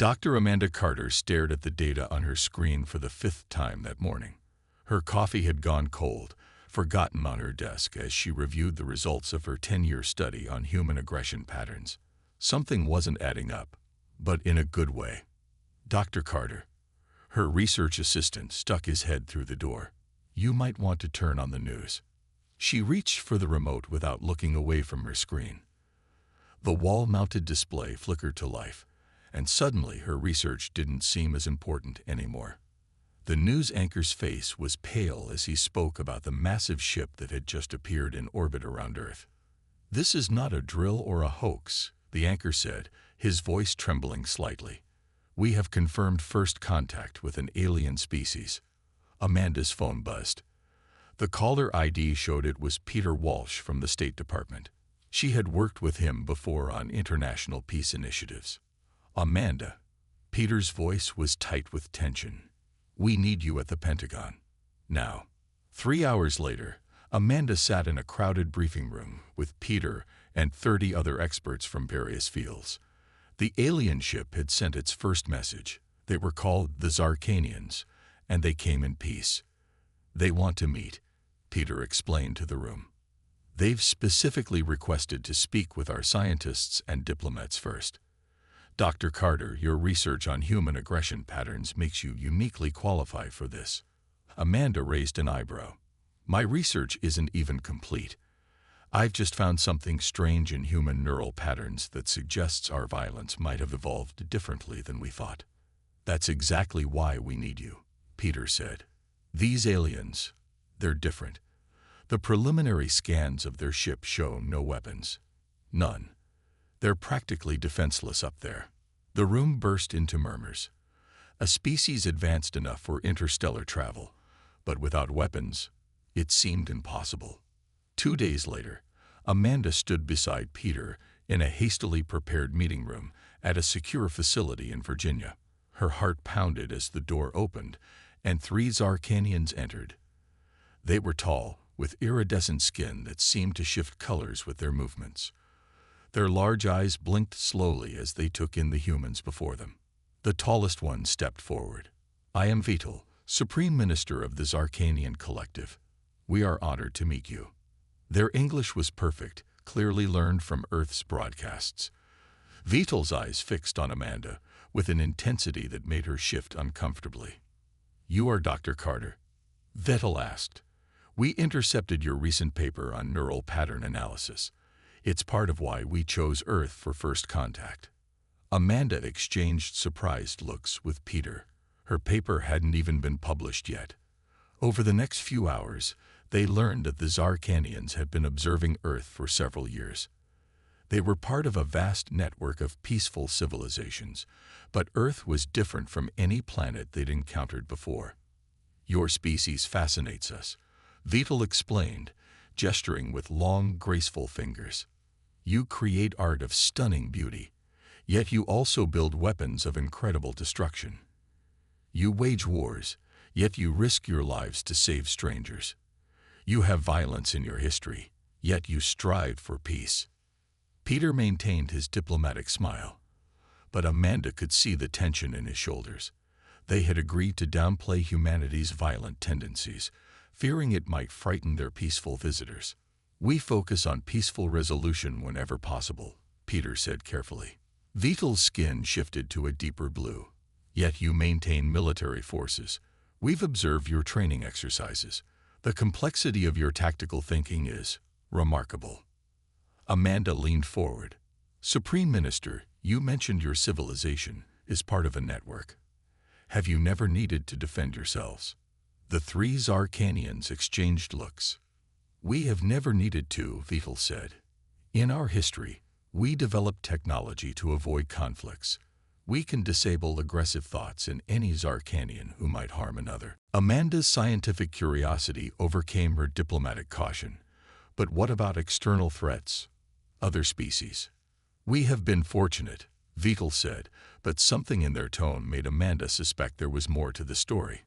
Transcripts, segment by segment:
Dr. Amanda Carter stared at the data on her screen for the fifth time that morning. Her coffee had gone cold, forgotten on her desk as she reviewed the results of her 10-year study on human aggression patterns. Something wasn't adding up, but in a good way. Dr. Carter, her research assistant, stuck his head through the door. You might want to turn on the news. She reached for the remote without looking away from her screen. The wall-mounted display flickered to life, and suddenly her research didn't seem as important anymore. The news anchor's face was pale as he spoke about the massive ship that had just appeared in orbit around Earth. "This is not a drill or a hoax," the anchor said, his voice trembling slightly. "We have confirmed first contact with an alien species." Amanda's phone buzzed. The caller ID showed it was Peter Walsh from the State Department. She had worked with him before on international peace initiatives. "Amanda." Peter's voice was tight with tension. "We need you at the Pentagon. Now." 3 hours later, Amanda sat in a crowded briefing room with Peter and 30 other experts from various fields. The alien ship had sent its first message. They were called the Zarkanians, and they came in peace. "They want to meet," Peter explained to the room. "They've specifically requested to speak with our scientists and diplomats first." "Dr. Carter, your research on human aggression patterns makes you uniquely qualified for this." Amanda raised an eyebrow. "My research isn't even complete. I've just found something strange in human neural patterns that suggests our violence might have evolved differently than we thought." "That's exactly why we need you," Peter said. "These aliens, they're different. The preliminary scans of their ship show no weapons. None. They're practically defenseless up there." The room burst into murmurs. A species advanced enough for interstellar travel, but without weapons, it seemed impossible. 2 days later, Amanda stood beside Peter in a hastily prepared meeting room at a secure facility in Virginia. Her heart pounded as the door opened and 3 Zarkanians entered. They were tall, with iridescent skin that seemed to shift colors with their movements. Their large eyes blinked slowly as they took in the humans before them. The tallest one stepped forward. "I am Vital, Supreme Minister of the Zarkanian Collective. We are honored to meet you." Their English was perfect, clearly learned from Earth's broadcasts. Vital's eyes fixed on Amanda with an intensity that made her shift uncomfortably. "You are Dr. Carter?" Vital asked. "We intercepted your recent paper on neural pattern analysis. It's part of why we chose Earth for first contact." Amanda exchanged surprised looks with Peter. Her paper hadn't even been published yet. Over the next few hours, they learned that the Zarkanians had been observing Earth for several years. They were part of a vast network of peaceful civilizations, but Earth was different from any planet they'd encountered before. "Your species fascinates us," Vital explained, gesturing with long, graceful fingers. "You create art of stunning beauty, yet you also build weapons of incredible destruction. You wage wars, yet you risk your lives to save strangers. You have violence in your history, yet you strive for peace." Peter maintained his diplomatic smile, but Amanda could see the tension in his shoulders. They had agreed to downplay humanity's violent tendencies, fearing it might frighten their peaceful visitors. "We focus on peaceful resolution whenever possible," Peter said carefully. Vital's skin shifted to a deeper blue. "Yet you maintain military forces. We've observed your training exercises. The complexity of your tactical thinking is remarkable." Amanda leaned forward. "Supreme Minister, you mentioned your civilization is part of a network. Have you never needed to defend yourselves?" The 3 Zarkanians exchanged looks. "We have never needed to," Vital said. "In our history, we developed technology to avoid conflicts. We can disable aggressive thoughts in any Zarkanian who might harm another." Amanda's scientific curiosity overcame her diplomatic caution. "But what about external threats? Other species?" "We have been fortunate," Vital said, but something in their tone made Amanda suspect there was more to the story.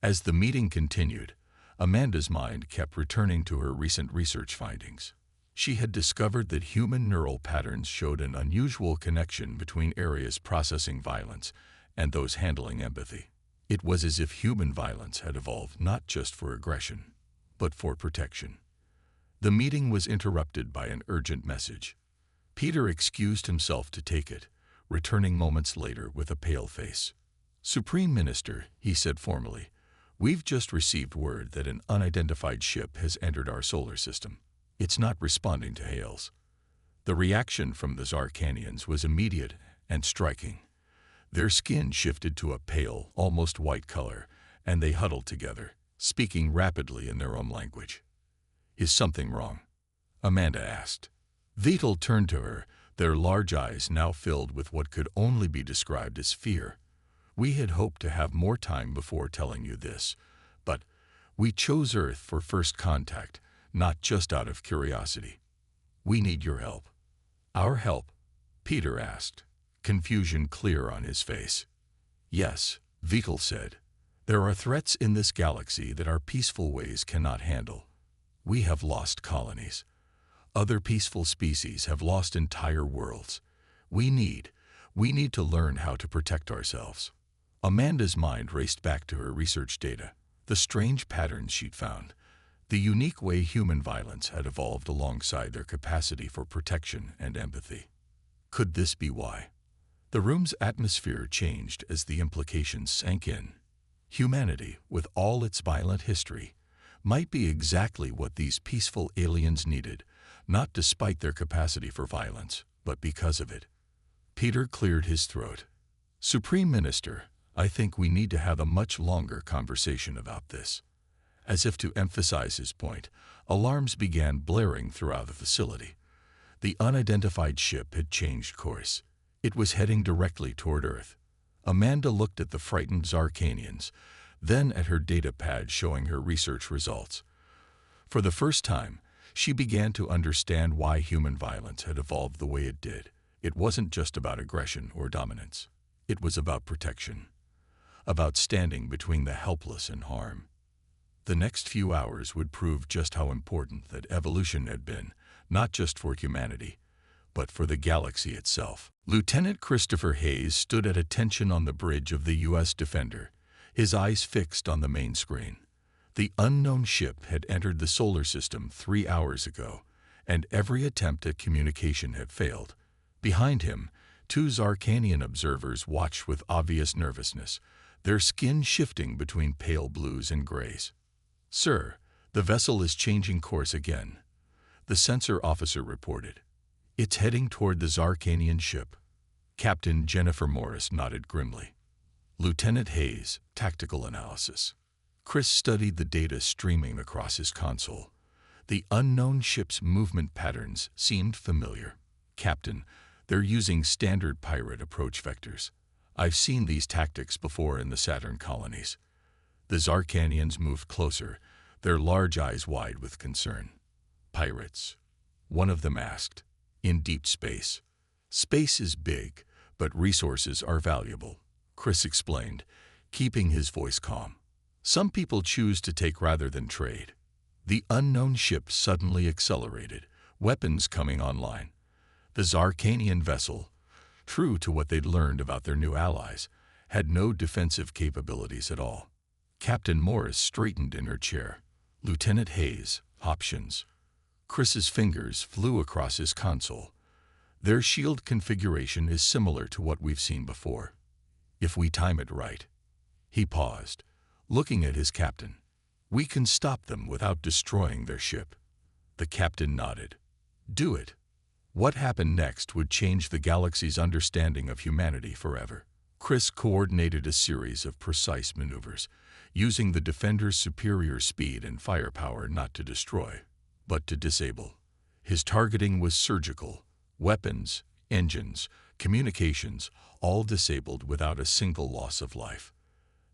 As the meeting continued, Amanda's mind kept returning to her recent research findings. She had discovered that human neural patterns showed an unusual connection between areas processing violence and those handling empathy. It was as if human violence had evolved not just for aggression, but for protection. The meeting was interrupted by an urgent message. Peter excused himself to take it, returning moments later with a pale face. "Supreme Minister," he said formally, "we've just received word that an unidentified ship has entered our solar system. It's not responding to hails." The reaction from the Zarkanians was immediate and striking. Their skin shifted to a pale, almost white color, and they huddled together, speaking rapidly in their own language. "Is something wrong?" Amanda asked. Vital turned to her, their large eyes now filled with what could only be described as fear. "We had hoped to have more time before telling you this, but we chose Earth for first contact, not just out of curiosity. We need your help." "Our help?" Peter asked, confusion clear on his face. "Yes," Vital said. "There are threats in this galaxy that our peaceful ways cannot handle. We have lost colonies. Other peaceful species have lost entire worlds. We need to learn how to protect ourselves." Amanda's mind raced back to her research data, the strange patterns she'd found, the unique way human violence had evolved alongside their capacity for protection and empathy. Could this be why? The room's atmosphere changed as the implications sank in. Humanity, with all its violent history, might be exactly what these peaceful aliens needed, not despite their capacity for violence, but because of it. Peter cleared his throat. "Supreme Minister, I think we need to have a much longer conversation about this." As if to emphasize his point, alarms began blaring throughout the facility. The unidentified ship had changed course. It was heading directly toward Earth. Amanda looked at the frightened Zarkanians, then at her data pad showing her research results. For the first time, she began to understand why human violence had evolved the way it did. It wasn't just about aggression or dominance. It was about protection, about standing between the helpless and harm. The next few hours would prove just how important that evolution had been, not just for humanity, but for the galaxy itself. Lieutenant Christopher Hayes stood at attention on the bridge of the U.S. Defender, his eyes fixed on the main screen. The unknown ship had entered the solar system 3 hours ago, and every attempt at communication had failed. Behind him, 2 Zarkanian observers watched with obvious nervousness, their skin shifting between pale blues and grays. "Sir, the vessel is changing course again," the sensor officer reported. "It's heading toward the Zarkanian ship." Captain Jennifer Morris nodded grimly. "Lieutenant Hayes, tactical analysis." Chris studied the data streaming across his console. The unknown ship's movement patterns seemed familiar. "Captain, they're using standard pirate approach vectors. I've seen these tactics before in the Saturn colonies." The Zarkanians moved closer, their large eyes wide with concern. "Pirates," one of them asked. "In deep space. Space is big, but resources are valuable," Chris explained, keeping his voice calm. "Some people choose to take rather than trade." The unknown ship suddenly accelerated, weapons coming online. The Zarkanian vessel, true to what they'd learned about their new allies, had no defensive capabilities at all. Captain Morris straightened in her chair. "Lieutenant Hayes, options." Chris's fingers flew across his console. "Their shield configuration is similar to what we've seen before. If we time it right." He paused, looking at his captain. "We can stop them without destroying their ship." The captain nodded. "Do it." What happened next would change the galaxy's understanding of humanity forever. Chris coordinated a series of precise maneuvers, using the Defender's superior speed and firepower not to destroy, but to disable. His targeting was surgical. Weapons, engines, communications, all disabled without a single loss of life.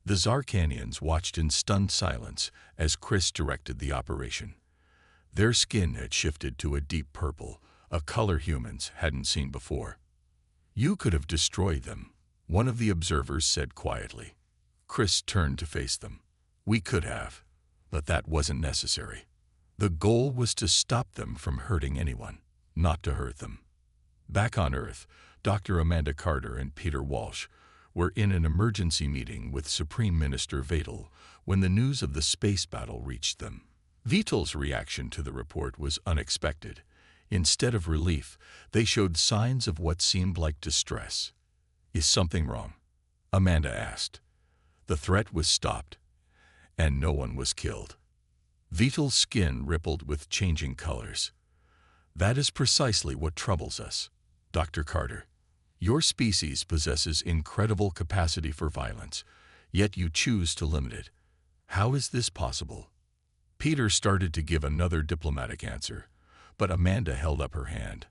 The Zarkanians watched in stunned silence as Chris directed the operation. Their skin had shifted to a deep purple, a color humans hadn't seen before. "You could have destroyed them," one of the observers said quietly. Chris turned to face them. "We could have, but that wasn't necessary." The goal was to stop them from hurting anyone, not to hurt them. Back on Earth, Dr. Amanda Carter and Peter Walsh were in an emergency meeting with Supreme Minister Vatel when the news of the space battle reached them. Vatel's reaction to the report was unexpected. Instead of relief, they showed signs of what seemed like distress. "Is something wrong?" Amanda asked. The threat was stopped, and no one was killed. Vitel's skin rippled with changing colors. "That is precisely what troubles us, Dr. Carter. Your species possesses incredible capacity for violence, yet you choose to limit it. How is this possible?" Peter started to give another diplomatic answer, but Amanda held up her hand.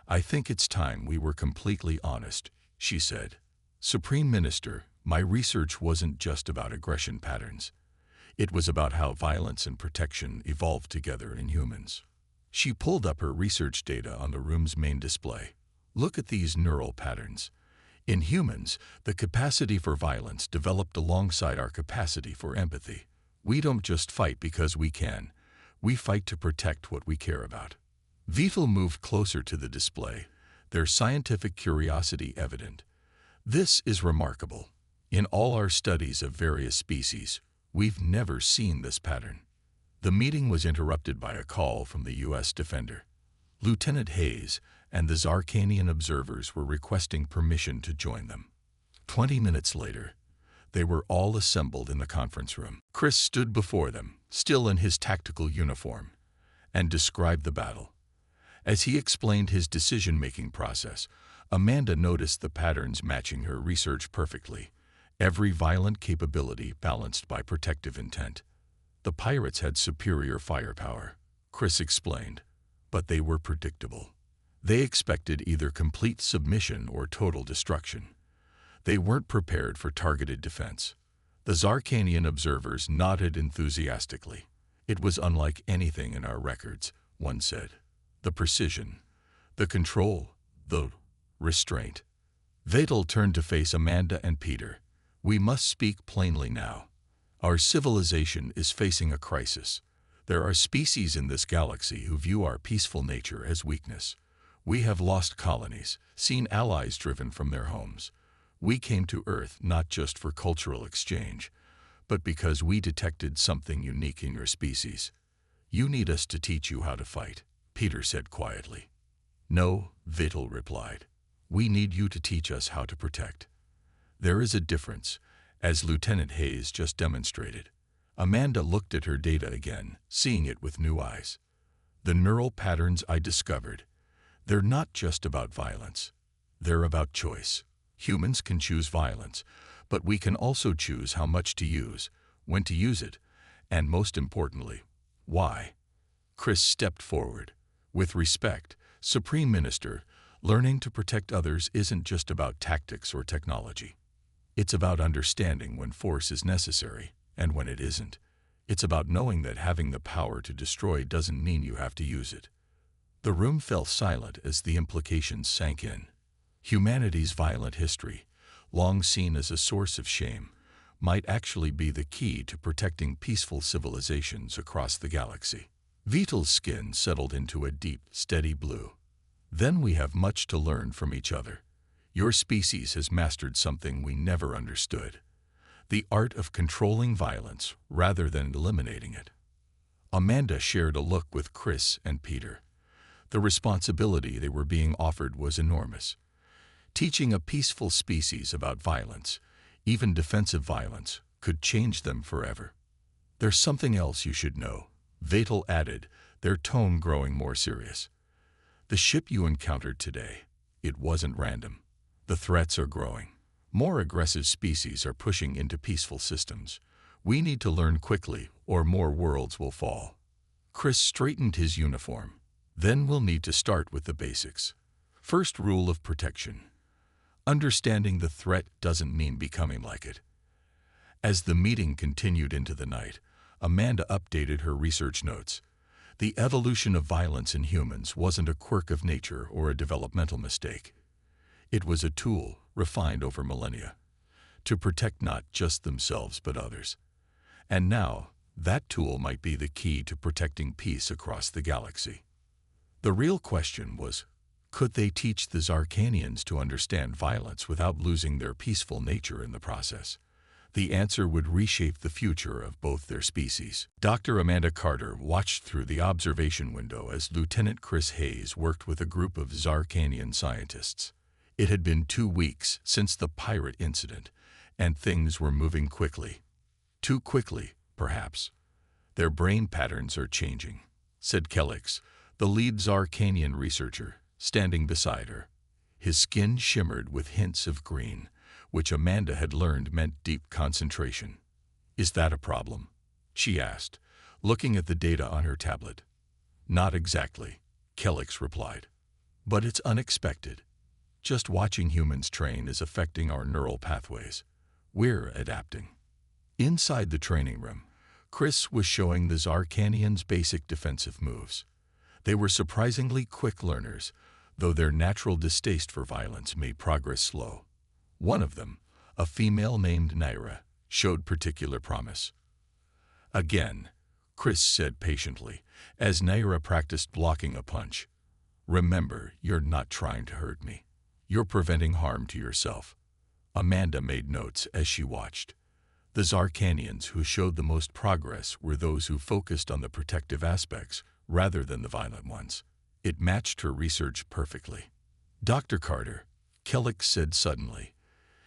"I think it's time we were completely honest," she said. "Supreme Minister, my research wasn't just about aggression patterns. It was about how violence and protection evolved together in humans." She pulled up her research data on the room's main display. "Look at these neural patterns. In humans, the capacity for violence developed alongside our capacity for empathy. We don't just fight because we can. We fight to protect what we care about." Vitel moved closer to the display, their scientific curiosity evident. "This is remarkable. In all our studies of various species, we've never seen this pattern." The meeting was interrupted by a call from the U.S. Defender. Lieutenant Hayes and the Zarkanian observers were requesting permission to join them. 20 minutes later, they were all assembled in the conference room. Chris stood before them, still in his tactical uniform, and described the battle. As he explained his decision-making process, Amanda noticed the patterns matching her research perfectly, every violent capability balanced by protective intent. "The pirates had superior firepower," Chris explained, "but they were predictable. They expected either complete submission or total destruction. They weren't prepared for targeted defense." The Zarkanian observers nodded enthusiastically. "It was unlike anything in our records," one said. "The precision, the control, the restraint." Vatel turned to face Amanda and Peter. "We must speak plainly now. Our civilization is facing a crisis. There are species in this galaxy who view our peaceful nature as weakness. We have lost colonies, seen allies driven from their homes. We came to Earth not just for cultural exchange, but because we detected something unique in your species. You need us to teach you how to fight," Peter said quietly. "No," Vatel replied. "We need you to teach us how to protect." There is a difference, as Lieutenant Hayes just demonstrated. Amanda looked at her data again, seeing it with new eyes. "The neural patterns I discovered, they're not just about violence. They're about choice. Humans can choose violence, but we can also choose how much to use, when to use it, and most importantly, why." Chris stepped forward. "With respect, Supreme Minister, learning to protect others isn't just about tactics or technology. It's about understanding when force is necessary and when it isn't. It's about knowing that having the power to destroy doesn't mean you have to use it." The room fell silent as the implications sank in. Humanity's violent history, long seen as a source of shame, might actually be the key to protecting peaceful civilizations across the galaxy. Vitel's skin settled into a deep, steady blue. "Then we have much to learn from each other. Your species has mastered something we never understood: the art of controlling violence rather than eliminating it." Amanda shared a look with Chris and Peter. The responsibility they were being offered was enormous. Teaching a peaceful species about violence, even defensive violence, could change them forever. "There's something else you should know," Vatel added, their tone growing more serious. "The ship you encountered today, it wasn't random. The threats are growing. More aggressive species are pushing into peaceful systems. We need to learn quickly, or more worlds will fall." Chris straightened his uniform. "Then we'll need to start with the basics. First rule of protection: understanding the threat doesn't mean becoming like it." As the meeting continued into the night, Amanda updated her research notes. The evolution of violence in humans wasn't a quirk of nature or a developmental mistake. It was a tool, refined over millennia, to protect not just themselves but others. And now, That tool might be the key to protecting peace across the galaxy. The real question was, could they teach the Zarkanians to understand violence without losing their peaceful nature in the process? The answer would reshape the future of both their species. Dr. Amanda Carter watched through the observation window as Lieutenant Chris Hayes worked with a group of Zarkanian scientists. It had been 2 weeks since the pirate incident, and things were moving quickly. Too quickly, perhaps. Their brain patterns are changing, said Kellix, the lead Zarkanian researcher, standing beside her. His skin shimmered with hints of green, which Amanda had learned meant deep concentration. Is that a problem? She asked, looking at the data on her tablet. Not exactly, Kellix replied. But it's unexpected. Just watching humans train is affecting our neural pathways. We're adapting. Inside the training room, Chris was showing the Zarkanians basic defensive moves. They were surprisingly quick learners, though their natural distaste for violence made progress slow. One of them, a female named Naira, showed particular promise. Again, Chris said patiently, as Naira practiced blocking a punch. Remember, you're not trying to hurt me. You're preventing harm to yourself. Amanda made notes as she watched. The Zarkanians who showed the most progress were those who focused on the protective aspects rather than the violent ones. It matched her research perfectly. Dr. Carter, Kellix said suddenly,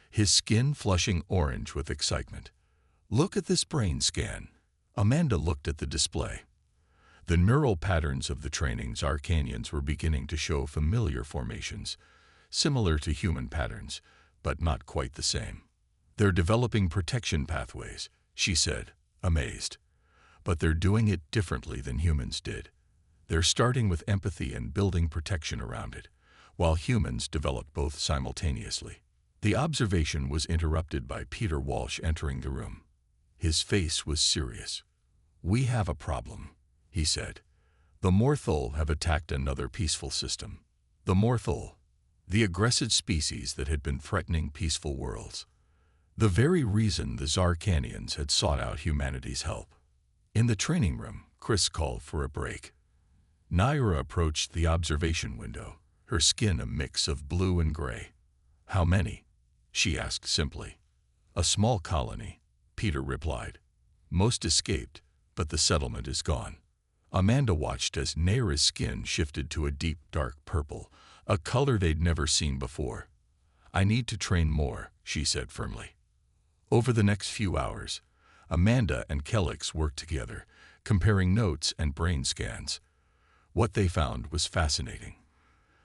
his skin flushing orange with excitement. Look at this brain scan. Amanda looked at the display. The neural patterns of the training Zarkanians were beginning to show familiar formations, similar to human patterns, but not quite the same. They're developing protection pathways, she said, amazed. But they're doing it differently than humans did. They're starting with empathy and building protection around it, while humans developed both simultaneously. The observation was interrupted by Peter Walsh entering the room. His face was serious. We have a problem, he said. The Morthul have attacked another peaceful system. The Morthul, the aggressive species that had been threatening peaceful worlds. The very reason the Zarkanians had sought out humanity's help. In the training room, Chris called for a break. Naira approached the observation window, her skin a mix of blue and gray. How many? She asked simply. A small colony, Peter replied. Most escaped, but the settlement is gone. Amanda watched as Naira's skin shifted to a deep dark purple, a color they'd never seen before. I need to train more, she said firmly. Over the next few hours, Amanda and Kellix worked together, comparing notes and brain scans. What they found was fascinating.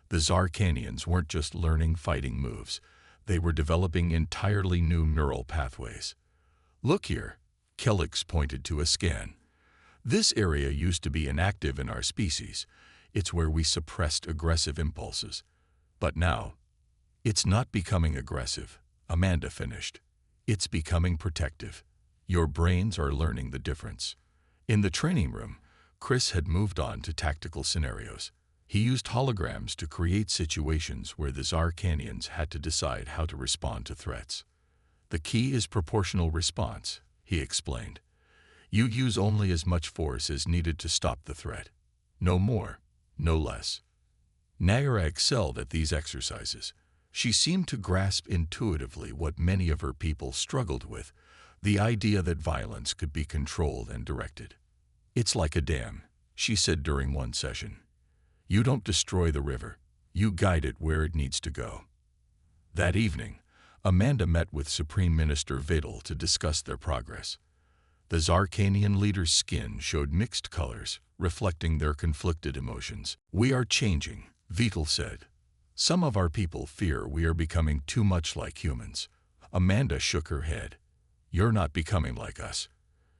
The Zarkanians weren't just learning fighting moves. They were developing entirely new neural pathways. Look here, Kellix pointed to a scan. This area used to be inactive in our species. It's where we suppressed aggressive impulses. But now, it's not becoming aggressive, Amanda finished. It's becoming protective. Your brains are learning the difference. In the training room, Chris had moved on to tactical scenarios. He used holograms to create situations where the Zarkanians had to decide how to respond to threats. The key is proportional response, he explained. You use only as much force as needed to stop the threat. No more, no less. Naira excelled at these exercises. She seemed to grasp intuitively what many of her people struggled with, the idea that violence could be controlled and directed. It's like a dam, she said during one session. You don't destroy the river, you guide it where it needs to go. That evening, Amanda met with Supreme Minister Vidal to discuss their progress. The Zarkanian leader's skin showed mixed colors, reflecting their conflicted emotions. We are changing, Vidal said. Some of our people fear we are becoming too much like humans. Amanda shook her head. You're not becoming like us.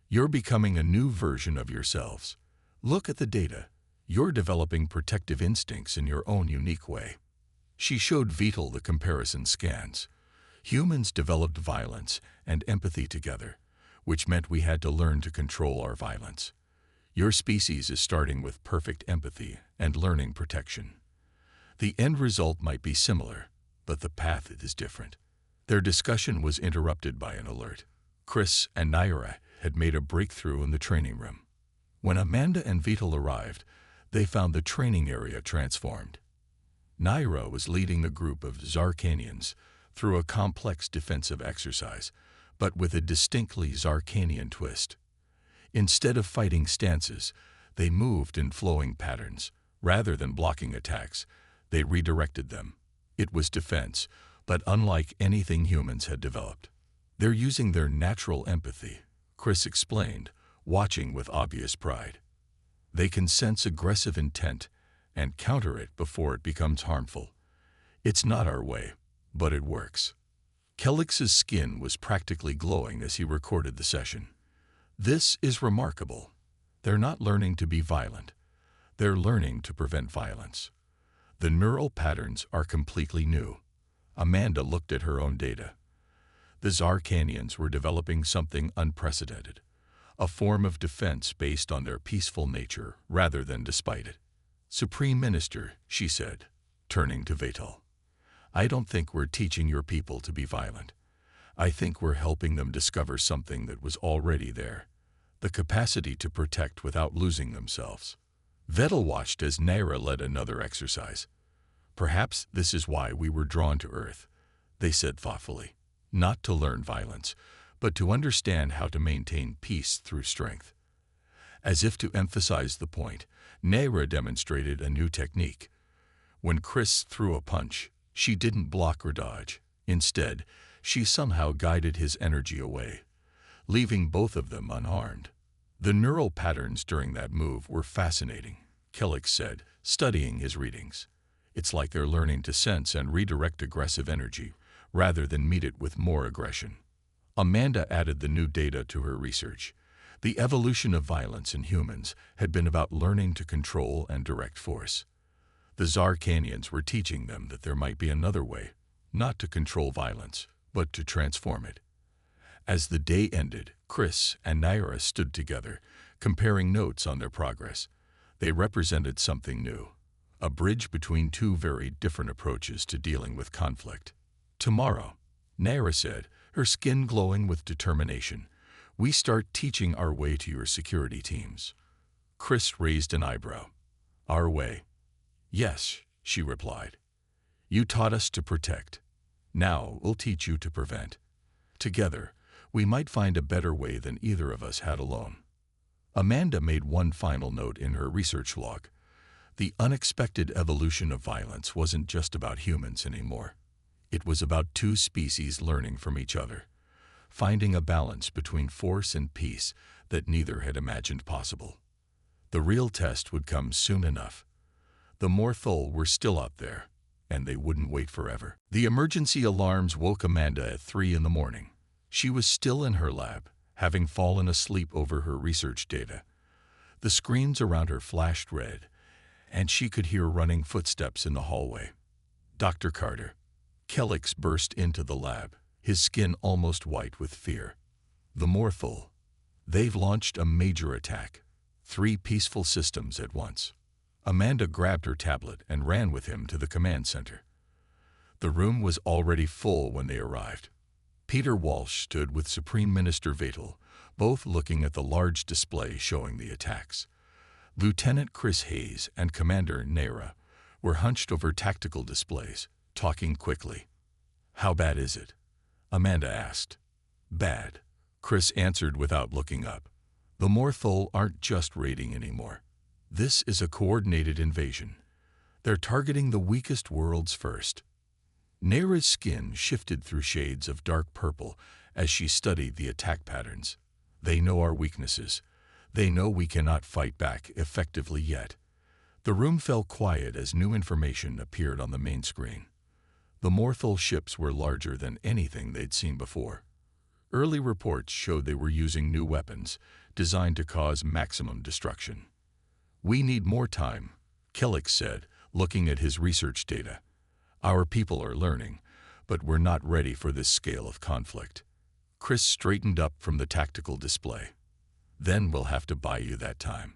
You're becoming a new version of yourselves. Look at the data. You're developing protective instincts in your own unique way. She showed Vidal the comparison scans. Humans developed violence and empathy together, which meant we had to learn to control our violence. Your species is starting with perfect empathy and learning protection. The end result might be similar, but the path is different. Their discussion was interrupted by an alert. Chris and Naira had made a breakthrough in the training room. When Amanda and Vital arrived, they found the training area transformed. Naira was leading the group of Zarkanians through a complex defensive exercise, but with a distinctly Zarkanian twist. Instead of fighting stances, they moved in flowing patterns. Rather than blocking attacks, they redirected them. It was defense, but unlike anything humans had developed. They're using their natural empathy, Chris explained, watching with obvious pride. They can sense aggressive intent and counter it before it becomes harmful. It's not our way, but it works. Kellix's skin was practically glowing as he recorded the session. This is remarkable. They're not learning to be violent. They're learning to prevent violence. The neural patterns are completely new. Amanda looked at her own data. The Zarkanians were developing something unprecedented, a form of defense based on their peaceful nature rather than despite it. Supreme Minister, she said, turning to Vital, I don't think we're teaching your people to be violent. I think we're helping them discover something that was already there, the capacity to protect without losing themselves. Vettel watched as Naira led another exercise. Perhaps this is why we were drawn to Earth, they said thoughtfully, not to learn violence, but to understand how to maintain peace through strength. As if to emphasize the point, Naira demonstrated a new technique. When Chris threw a punch, she didn't block or dodge. Instead, she somehow guided his energy away, leaving both of them unharmed. The neural patterns during that move were fascinating, Kellix said, studying his readings. It's like they're learning to sense and redirect aggressive energy, rather than meet it with more aggression. Amanda added the new data to her research. The evolution of violence in humans had been about learning to control and direct force. The Zarkanians were teaching them that there might be another way, not to control violence, but to transform it. As the day ended, Chris and Naira stood together, comparing notes on their progress. They represented something new, a bridge between two very different approaches to dealing with conflict. Tomorrow, Naira said, her skin glowing with determination, we start teaching our way to your security teams. Chris raised an eyebrow. Our way? Yes, she replied. You taught us to protect. Now we'll teach you to prevent. Together, we might find a better way than either of us had alone. Amanda made one final note in her research log. The unexpected evolution of violence wasn't just about humans anymore. It was about two species learning from each other, finding a balance between force and peace that neither had imagined possible. The real test would come soon enough. The Morthul were still out there, and they wouldn't wait forever. The emergency alarms woke Amanda at 3 in the morning. She was still in her lab, having fallen asleep over her research data. The screens around her flashed red, and she could hear running footsteps in the hallway. Dr. Carter. Kellix burst into the lab, his skin almost white with fear. The Morthul. They've launched a major attack. 3 peaceful systems at once. Amanda grabbed her tablet and ran with him to the command center. The room was already full when they arrived. Peter Walsh stood with Supreme Minister Vital, both looking at the large display showing the attacks. Lieutenant Chris Hayes and Commander Naira were hunched over tactical displays, talking quickly. How bad is it? Amanda asked. Bad, Chris answered without looking up. The Morthul aren't just raiding anymore. This is a coordinated invasion. They're targeting the weakest worlds first. Naira's skin shifted through shades of dark purple as she studied the attack patterns. They know our weaknesses. They know we cannot fight back effectively yet. The room fell quiet as new information appeared on the main screen. The Morthul ships were larger than anything they'd seen before. Early reports showed they were using new weapons, designed to cause maximum destruction. We need more time, Kellix said, looking at his research data. Our people are learning, but we're not ready for this scale of conflict. Chris straightened up from the tactical display. Then we'll have to buy you that time.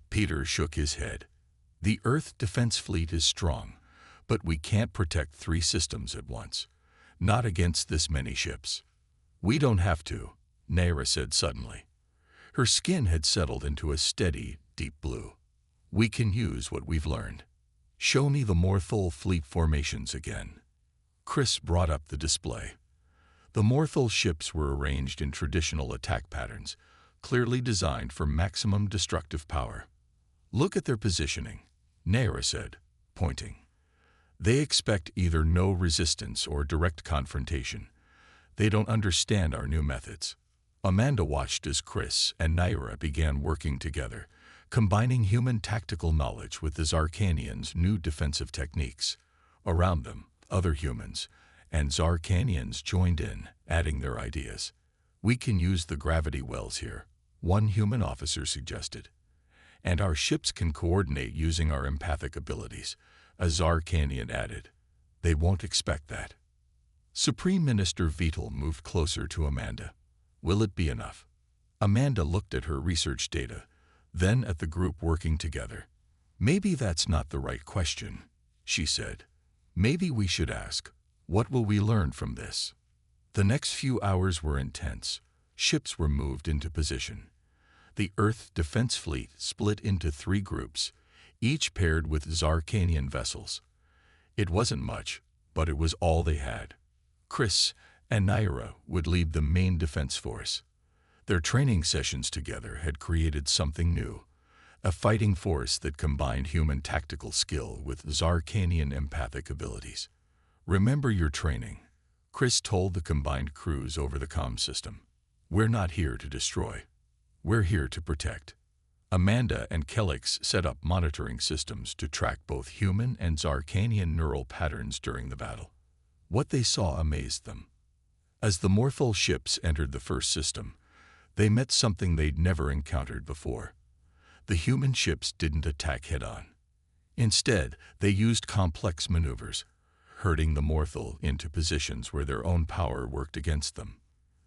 Peter shook his head. The Earth Defense Fleet is strong, but we can't protect 3 systems at once. Not against this many ships. We don't have to, Naira said suddenly. Her skin had settled into a steady, deep blue. We can use what we've learned. Show me the Morthal fleet formations again. Chris brought up the display. The Morthal ships were arranged in traditional attack patterns, clearly designed for maximum destructive power. Look at their positioning, Naira said, pointing. They expect either no resistance or direct confrontation. They don't understand our new methods. Amanda watched as Chris and Naira began working together, combining human tactical knowledge with the Zarkanians' new defensive techniques. Around them, other humans and Zarkanians joined in, adding their ideas. We can use the gravity wells here, one human officer suggested. And our ships can coordinate using our empathic abilities, a Zarkanian added. They won't expect that. Supreme Minister Vital moved closer to Amanda. Will it be enough? Amanda looked at her research data, then at the group working together. Maybe that's not the right question, she said. Maybe we should ask, what will we learn from this? The next few hours were intense. Ships were moved into position. The Earth Defense Fleet split into 3 groups, each paired with Zarkanian vessels. It wasn't much, but it was all they had. Chris and Naira would lead the main defense force. Their training sessions together had created something new, a fighting force that combined human tactical skill with Zarkanian empathic abilities. Remember your training, Chris told the combined crews over the comm system. We're not here to destroy. We're here to protect. Amanda and Kelix set up monitoring systems to track both human and Zarkanian neural patterns during the battle. What they saw amazed them. As the Morthal ships entered the first system, they met something they'd never encountered before. The human ships didn't attack head-on. Instead, they used complex maneuvers, herding the Morthal into positions where their own power worked against them.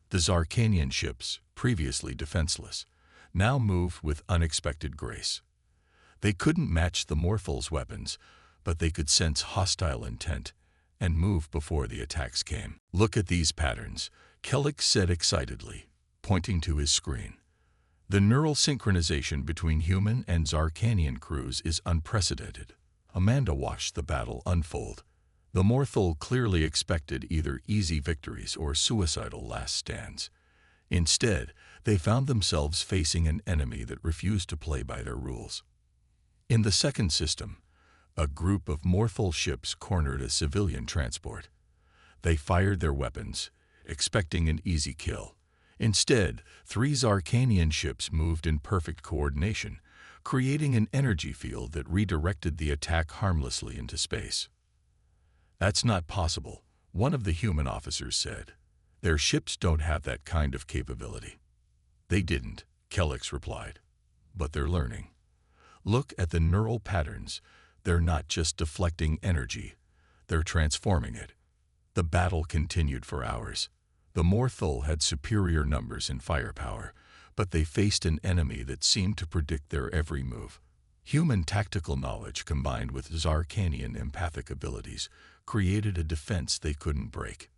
The Zarkanian ships, previously defenseless, now moved with unexpected grace. They couldn't match the Morthal's weapons, but they could sense hostile intent and move before the attacks came. Look at these patterns, Kelix said excitedly, pointing to his screen. The neural synchronization between human and Zarkanian crews is unprecedented. Amanda watched the battle unfold. The Morthal clearly expected either easy victories or suicidal last stands. Instead, they found themselves facing an enemy that refused to play by their rules. In the second system, a group of Morthal ships cornered a civilian transport. They fired their weapons, expecting an easy kill. Instead, 3 Zarkanian ships moved in perfect coordination, creating an energy field that redirected the attack harmlessly into space. That's not possible, one of the human officers said. Their ships don't have that kind of capability. They didn't, Kelix replied. But they're learning. Look at the neural patterns. They're not just deflecting energy, they're transforming it. The battle continued for hours. The Morthal had superior numbers and firepower, but they faced an enemy that seemed to predict their every move. Human tactical knowledge combined with Zarkanian empathic abilities created a defense they couldn't break.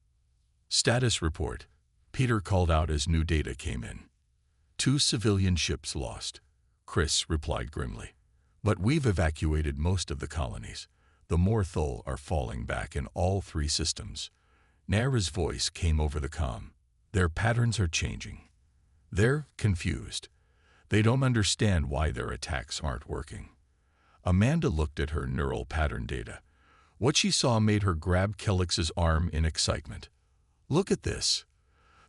Status report. Peter called out as new data came in. 2 civilian ships lost. Chris replied grimly. But we've evacuated most of the colonies. The Morthal are falling back in all 3 systems. Naira's voice came over the comm. Their patterns are changing. They're confused. They don't understand why their attacks aren't working. Amanda looked at her neural pattern data. What she saw made her grab Kelix's arm in excitement. Look at this.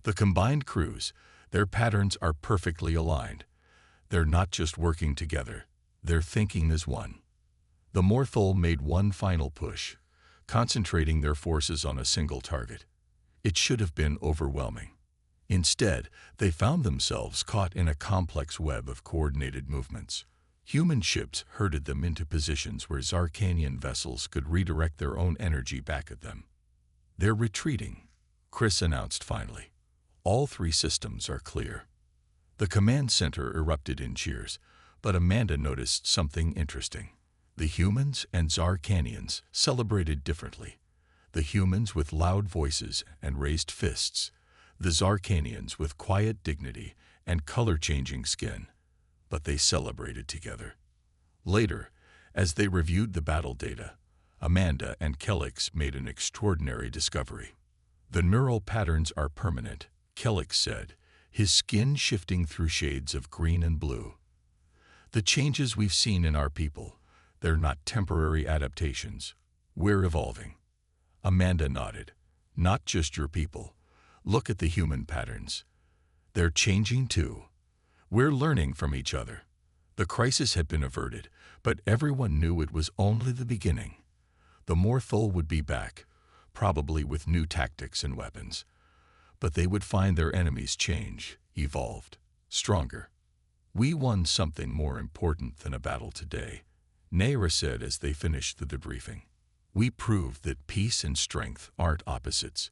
The combined crews, their patterns are perfectly aligned. They're not just working together, they're thinking as one. The Morthal made one final push, concentrating their forces on a single target. It should have been overwhelming. Instead, they found themselves caught in a complex web of coordinated movements. Human ships herded them into positions where Zarkanian vessels could redirect their own energy back at them. They're retreating, Chris announced finally. All 3 systems are clear. The command center erupted in cheers, but Amanda noticed something interesting. The humans and Zarkanians celebrated differently. The humans with loud voices and raised fists, The Zarkanians with quiet dignity and color-changing skin, but they celebrated together. Later, as they reviewed the battle data, Amanda and Kellix made an extraordinary discovery. The neural patterns are permanent, Kellix said, his skin shifting through shades of green and blue. The changes we've seen in our people, they're not temporary adaptations. We're evolving. Amanda nodded. Not just your people. Look at the human patterns. They're changing too. We're learning from each other. The crisis had been averted, but everyone knew it was only the beginning. The Morthul would be back, probably with new tactics and weapons. But they would find their enemies change, evolved, stronger. We won something more important than a battle today, Naira said as they finished the debriefing. We proved that peace and strength aren't opposites.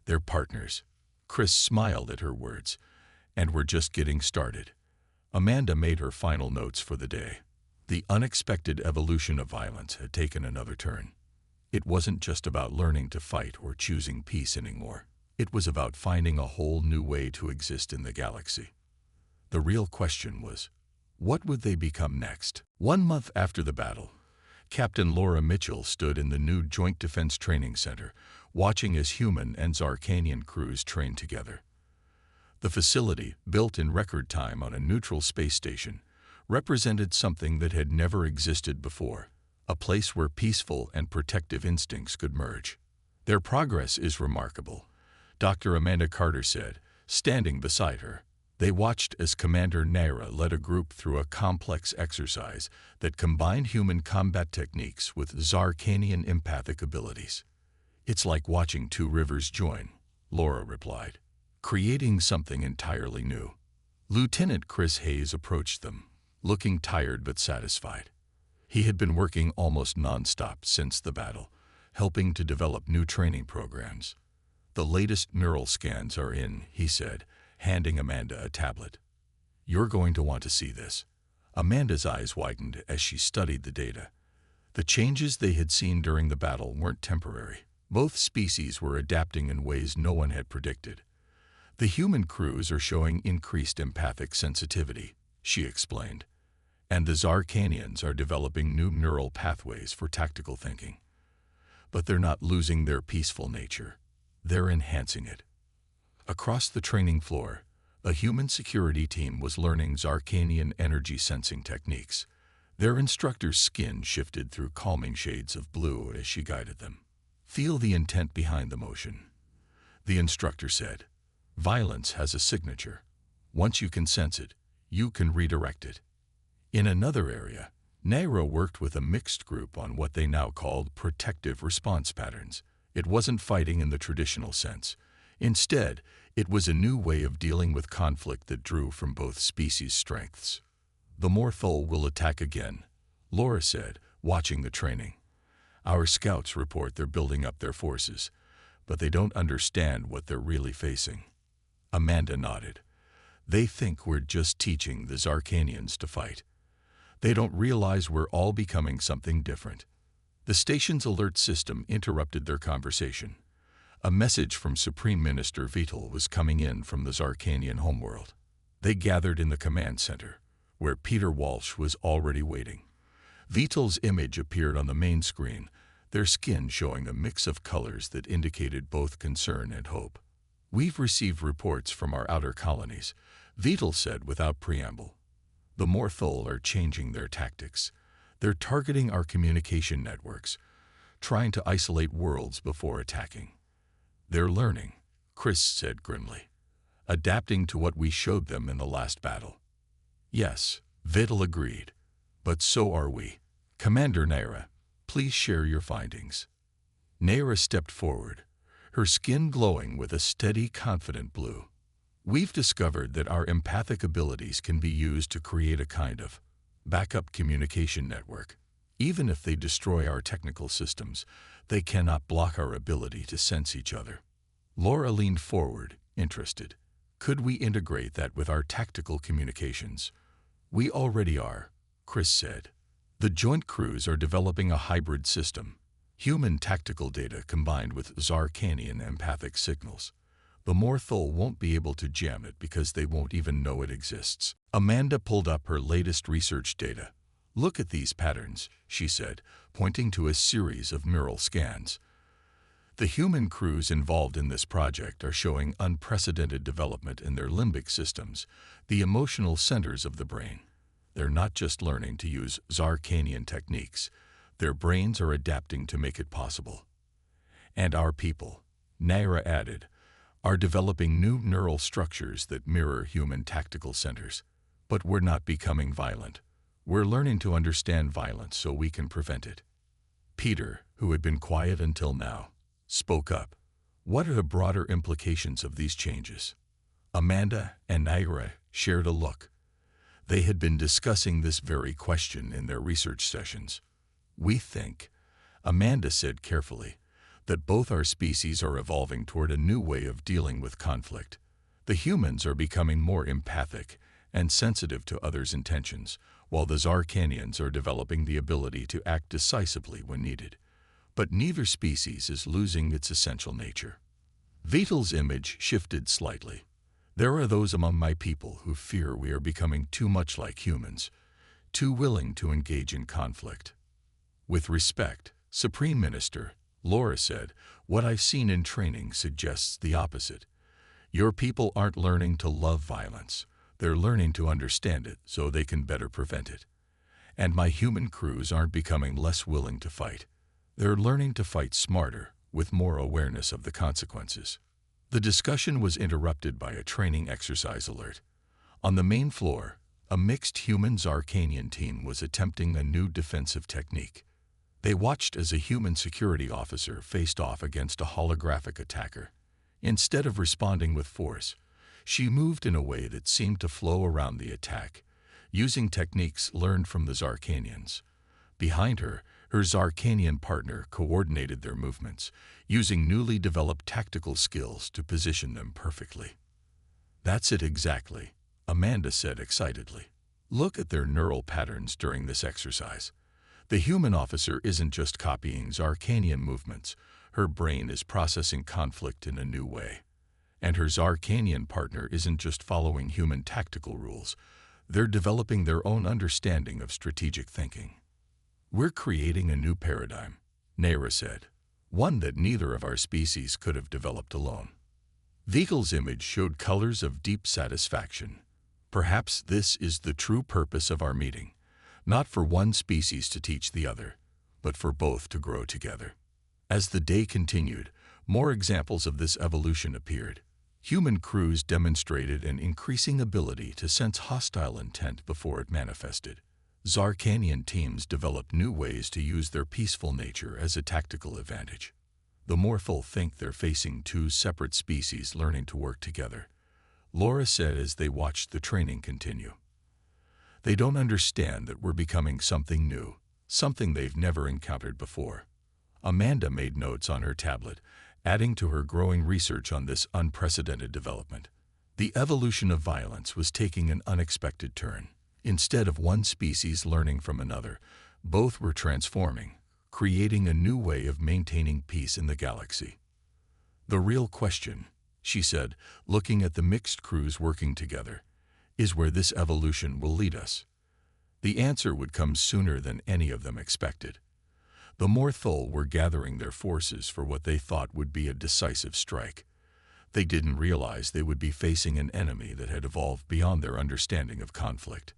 They're partners. Chris smiled at her words, and we're just getting started. Amanda made her final notes for the day. The unexpected evolution of violence had taken another turn. It wasn't just about learning to fight or choosing peace anymore. It was about finding a whole new way to exist in the galaxy. The real question was, what would they become next? 1 month after the battle, Captain Laura Mitchell stood in the new Joint Defense Training Center, watching as human and Zarkanian crews trained together. The facility, built in record time on a neutral space station, represented something that had never existed before, a place where peaceful and protective instincts could merge. Their progress is remarkable, Dr. Amanda Carter said, standing beside her. They watched as Commander Naira led a group through a complex exercise that combined human combat techniques with Zarkanian empathic abilities. It's like watching two rivers join, Laura replied, creating something entirely new. Lieutenant Chris Hayes approached them, looking tired but satisfied. He had been working almost non-stop since the battle, helping to develop new training programs. The latest neural scans are in, he said, handing Amanda a tablet. You're going to want to see this. Amanda's eyes widened as she studied the data. The changes they had seen during the battle weren't temporary. Both species were adapting in ways no one had predicted. The human crews are showing increased empathic sensitivity, she explained, and the Zarkanians are developing new neural pathways for tactical thinking. But they're not losing their peaceful nature. They're enhancing it. Across the training floor, a human security team was learning Zarkanian energy sensing techniques. Their instructor's skin shifted through calming shades of blue as she guided them. Feel the intent behind the motion, the instructor said. Violence has a signature. Once you can sense it, you can redirect it. In another area, Naira worked with a mixed group on what they now called protective response patterns. It wasn't fighting in the traditional sense. Instead, it was a new way of dealing with conflict that drew from both species' strengths. The Morthul will attack again, Laura said, watching the training. Our scouts report they're building up their forces, but they don't understand what they're really facing. Amanda nodded. They think we're just teaching the Zarkanians to fight. They don't realize we're all becoming something different. The station's alert system interrupted their conversation. A message from Supreme Minister Vital was coming in from the Zarkanian homeworld. They gathered in the command center, where Peter Walsh was already waiting. Vital's image appeared on the main screen, their skin showing a mix of colors that indicated both concern and hope. We've received reports from our outer colonies, Vital said without preamble. The Morthul are changing their tactics. They're targeting our communication networks, trying to isolate worlds before attacking. They're learning, Chris said grimly, adapting to what we showed them in the last battle. Yes, Vital agreed, but so are we. Commander Naira, please share your findings. Naira stepped forward, her skin glowing with a steady, confident blue. We've discovered that our empathic abilities can be used to create a kind of backup communication network. Even if they destroy our technical systems, they cannot block our ability to sense each other. Laura leaned forward, interested. Could we integrate that with our tactical communications? We already are, Chris said. The joint crews are developing a hybrid system, human tactical data combined with Zarkanian empathic signals. The Morthul won't be able to jam it because they won't even know it exists. Amanda pulled up her latest research data. Look at these patterns, she said, pointing to a series of mural scans. The human crews involved in this project are showing unprecedented development in their limbic systems, the emotional centers of the brain. They're not just learning to use Zarkanian techniques. Their brains are adapting to make it possible. And our people, Naira added, are developing new neural structures that mirror human tactical centers. But we're not becoming violent. We're learning to understand violence so we can prevent it. Peter, who had been quiet until now, spoke up. What are the broader implications of these changes? Amanda and Naira shared a look. They had been discussing this very question in their research sessions. We think, Amanda said carefully, that both our species are evolving toward a new way of dealing with conflict. The humans are becoming more empathic and sensitive to others' intentions, while the Zarkanians are developing the ability to act decisively when needed. But neither species is losing its essential nature. Vital's image shifted slightly. There are those among my people who fear we are becoming too much like humans, too willing to engage in conflict. With respect, Supreme Minister, Laura said, what I've seen in training suggests the opposite. Your people aren't learning to love violence. They're learning to understand it so they can better prevent it. And my human crews aren't becoming less willing to fight. They're learning to fight smarter, with more awareness of the consequences. The discussion was interrupted by a training exercise alert. On the main floor, a mixed human-Zarkanian team was attempting a new defensive technique. They watched as a human security officer faced off against a holographic attacker. Instead of responding with force, she moved in a way that seemed to flow around the attack, using techniques learned from the Zarkanians. Behind her, her Zarkanian partner coordinated their movements, using newly developed tactical skills to position them perfectly. That's it exactly, Amanda said excitedly. Look at their neural patterns during this exercise. The human officer isn't just copying Zarkanian movements. Her brain is processing conflict in a new way. And her Zarkanian partner isn't just following human tactical rules. They're developing their own understanding of strategic thinking. We're creating a new paradigm, Naira said, one that neither of our species could have developed alone. Vital's image showed colors of deep satisfaction. Perhaps this is the true purpose of our meeting. Not for one species to teach the other, but for both to grow together. As the day continued, more examples of this evolution appeared. Human crews demonstrated an increasing ability to sense hostile intent before it manifested. Zarkanian teams developed new ways to use their peaceful nature as a tactical advantage. The Morthul think they're facing two separate species learning to work together, Laura said as they watched the training continue. They don't understand that we're becoming something new, something they've never encountered before. Amanda made notes on her tablet, adding to her growing research on this unprecedented development. The evolution of violence was taking an unexpected turn. Instead of one species learning from another, both were transforming, creating a new way of maintaining peace in the galaxy. The real question, she said, looking at the mixed crews working together, is where this evolution will lead us. The answer would come sooner than any of them expected. The Morthul were gathering their forces for what they thought would be a decisive strike. They didn't realize they would be facing an enemy that had evolved beyond their understanding of conflict.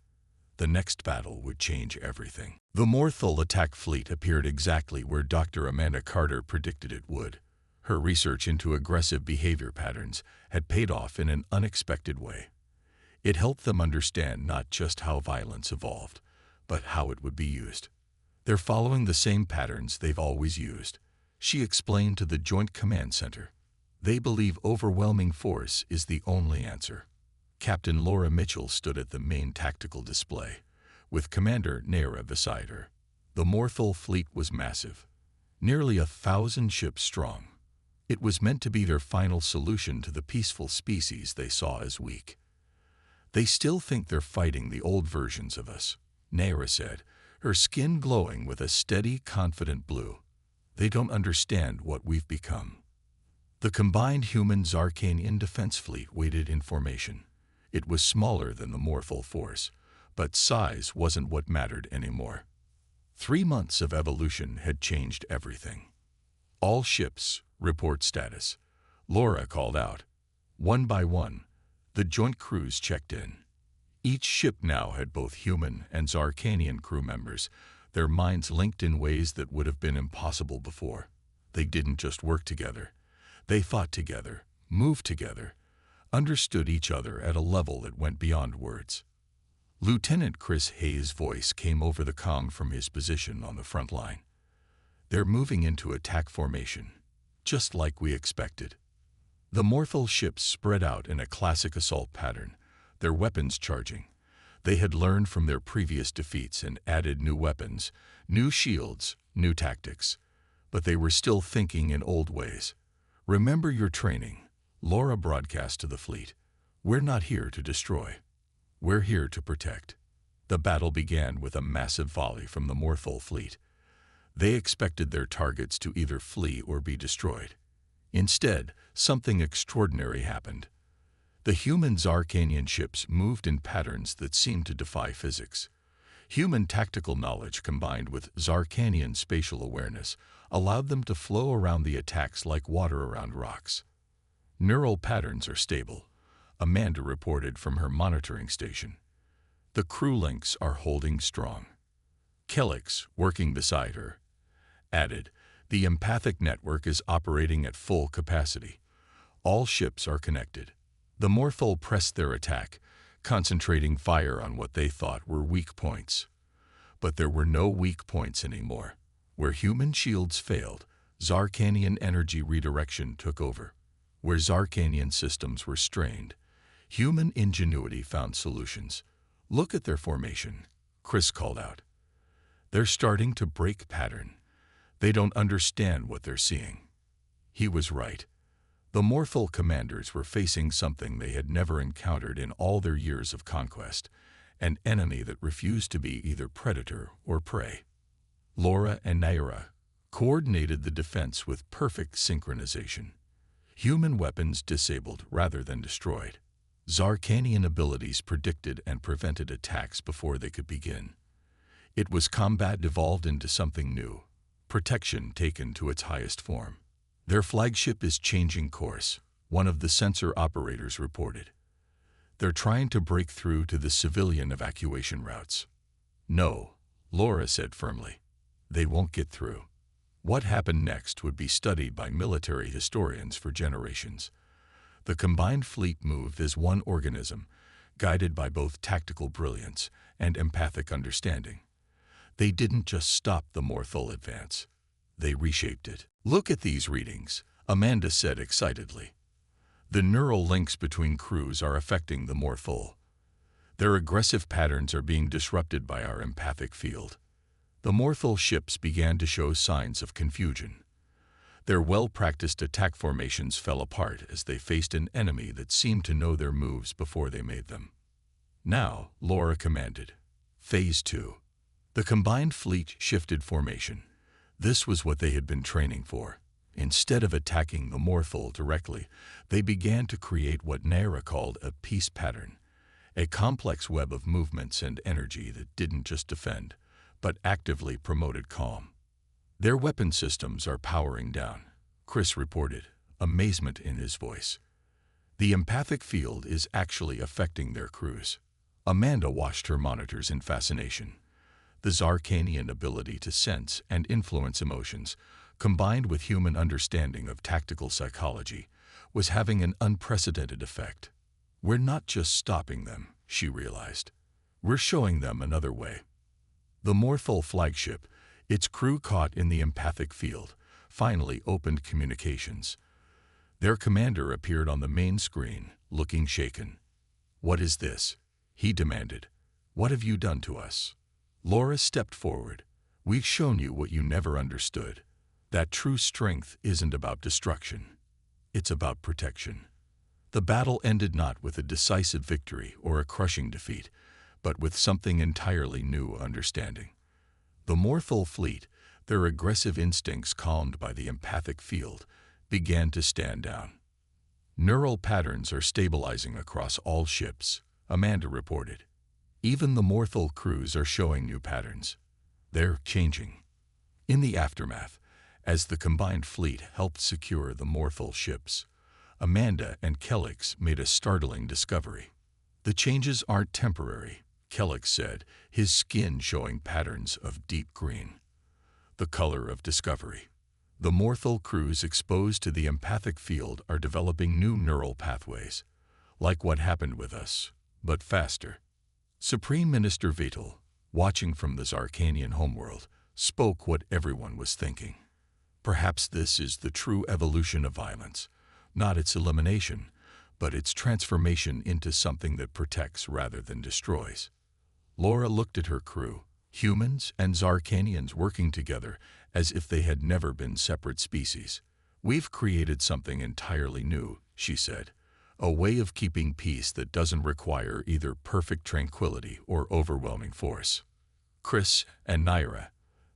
The next battle would change everything. The Morthul attack fleet appeared exactly where Dr. Amanda Carter predicted it would. Her research into aggressive behavior patterns had paid off in an unexpected way. It helped them understand not just how violence evolved, but how it would be used. They're following the same patterns they've always used, she explained to the Joint Command Center. They believe overwhelming force is the only answer. Captain Laura Mitchell stood at the main tactical display, with Commander Naira beside her. The Morthul fleet was massive, nearly 1,000 ships strong. It was meant to be their final solution to the peaceful species they saw as weak. They still think they're fighting the old versions of us, Naira said, her skin glowing with a steady, confident blue. They don't understand what we've become. The combined human-Zarkanian defense fleet waited in formation. It was smaller than the Morthal force, but size wasn't what mattered anymore. 3 months of evolution had changed everything. All ships, report status. Laura called out. One by one, the joint crews checked in. Each ship now had both human and Zarkanian crew members, their minds linked in ways that would have been impossible before. They didn't just work together. They fought together, moved together, understood each other at a level that went beyond words. Lieutenant Chris Hayes' voice came over the comm from his position on the front line. They're moving into attack formation, just like we expected. The Morthal ships spread out in a classic assault pattern, their weapons charging. They had learned from their previous defeats and added new weapons, new shields, new tactics. But they were still thinking in old ways. Remember your training, Laura broadcast to the fleet. We're not here to destroy. We're here to protect. The battle began with a massive volley from the Morthal fleet. They expected their targets to either flee or be destroyed. Instead, something extraordinary happened. The human Zarkanian ships moved in patterns that seemed to defy physics. Human tactical knowledge combined with Zarkanian spatial awareness allowed them to flow around the attacks like water around rocks. Neural patterns are stable, Amanda reported from her monitoring station. The crew links are holding strong. Kellix, working beside her, added, the empathic network is operating at full capacity. All ships are connected. The Morthal pressed their attack, concentrating fire on what they thought were weak points. But there were no weak points anymore. Where human shields failed, Zarkanian energy redirection took over. Where Zarkanian systems were strained, human ingenuity found solutions. Look at their formation, Chris called out. They're starting to break pattern. They don't understand what they're seeing. He was right. The Morthal commanders were facing something they had never encountered in all their years of conquest, an enemy that refused to be either predator or prey. Laura and Naira coordinated the defense with perfect synchronization. Human weapons disabled rather than destroyed. Zarkanian abilities predicted and prevented attacks before they could begin. It was combat evolved into something new, protection taken to its highest form. Their flagship is changing course, one of the sensor operators reported. They're trying to break through to the civilian evacuation routes. No, Laura said firmly. They won't get through. What happened next would be studied by military historians for generations. The combined fleet moved as one organism, guided by both tactical brilliance and empathic understanding. They didn't just stop the Morthal advance. They reshaped it. Look at these readings, Amanda said excitedly. The neural links between crews are affecting the Morthal. Their aggressive patterns are being disrupted by our empathic field. The Morthal ships began to show signs of confusion. Their well-practiced attack formations fell apart as they faced an enemy that seemed to know their moves before they made them. Now, Laura commanded. Phase 2. The combined fleet shifted formation. This was what they had been training for. Instead of attacking the Morthal directly, they began to create what Naira called a peace pattern, a complex web of movements and energy that didn't just defend, but actively promoted calm. Their weapon systems are powering down, Chris reported, amazement in his voice. The empathic field is actually affecting their crews. Amanda watched her monitors in fascination. The Zarkanian ability to sense and influence emotions, combined with human understanding of tactical psychology, was having an unprecedented effect. We're not just stopping them, she realized. We're showing them another way. The Morthal flagship, its crew caught in the empathic field, finally opened communications. Their commander appeared on the main screen, looking shaken. What is this? He demanded. What have you done to us? Laura stepped forward. We've shown you what you never understood. That true strength isn't about destruction. It's about protection. The battle ended not with a decisive victory or a crushing defeat, but with something entirely new understanding. The Morthal fleet, their aggressive instincts calmed by the empathic field, began to stand down. Neural patterns are stabilizing across all ships, Amanda reported. Even the Morthal crews are showing new patterns. They're changing. In the aftermath, as the combined fleet helped secure the Morthal ships, Amanda and Kellix made a startling discovery. The changes aren't temporary, Kellix said, his skin showing patterns of deep green. The color of discovery. The Morthal crews exposed to the empathic field are developing new neural pathways, like what happened with us, but faster. Supreme Minister Vital, watching from the Zarkanian homeworld, spoke what everyone was thinking. Perhaps this is the true evolution of violence, not its elimination, but its transformation into something that protects rather than destroys. Laura looked at her crew, humans and Zarkanians working together as if they had never been separate species. We've created something entirely new, she said, a way of keeping peace that doesn't require either perfect tranquility or overwhelming force. Chris and Naira,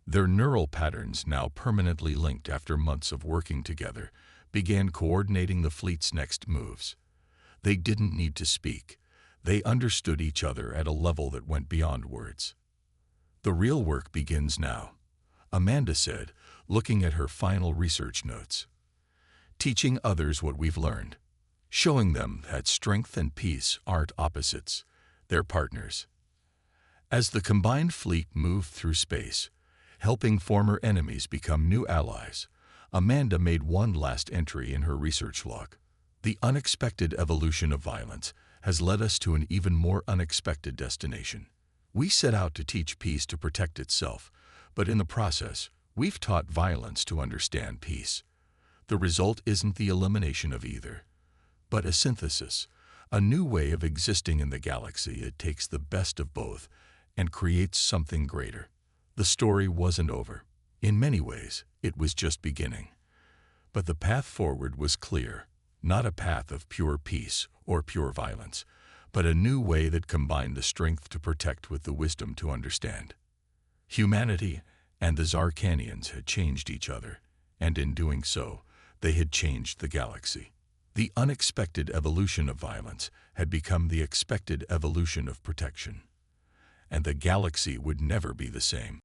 their neural patterns now permanently linked after months of working together, began coordinating the fleet's next moves. They didn't need to speak. They understood each other at a level that went beyond words. The real work begins now, Amanda said, looking at her final research notes. Teaching others what we've learned. Showing them that strength and peace aren't opposites, they're partners. As the combined fleet moved through space, helping former enemies become new allies, Amanda made one last entry in her research log. The unexpected evolution of violence has led us to an even more unexpected destination. We set out to teach peace to protect itself, but in the process, we've taught violence to understand peace. The result isn't the elimination of either, but a synthesis, a new way of existing in the galaxy that takes the best of both and creates something greater. The story wasn't over. In many ways, it was just beginning. But the path forward was clear, not a path of pure peace or pure violence, but a new way that combined the strength to protect with the wisdom to understand. Humanity and the Zarkanians had changed each other, and in doing so, they had changed the galaxy. The unexpected evolution of violence had become the expected evolution of protection. And the galaxy would never be the same.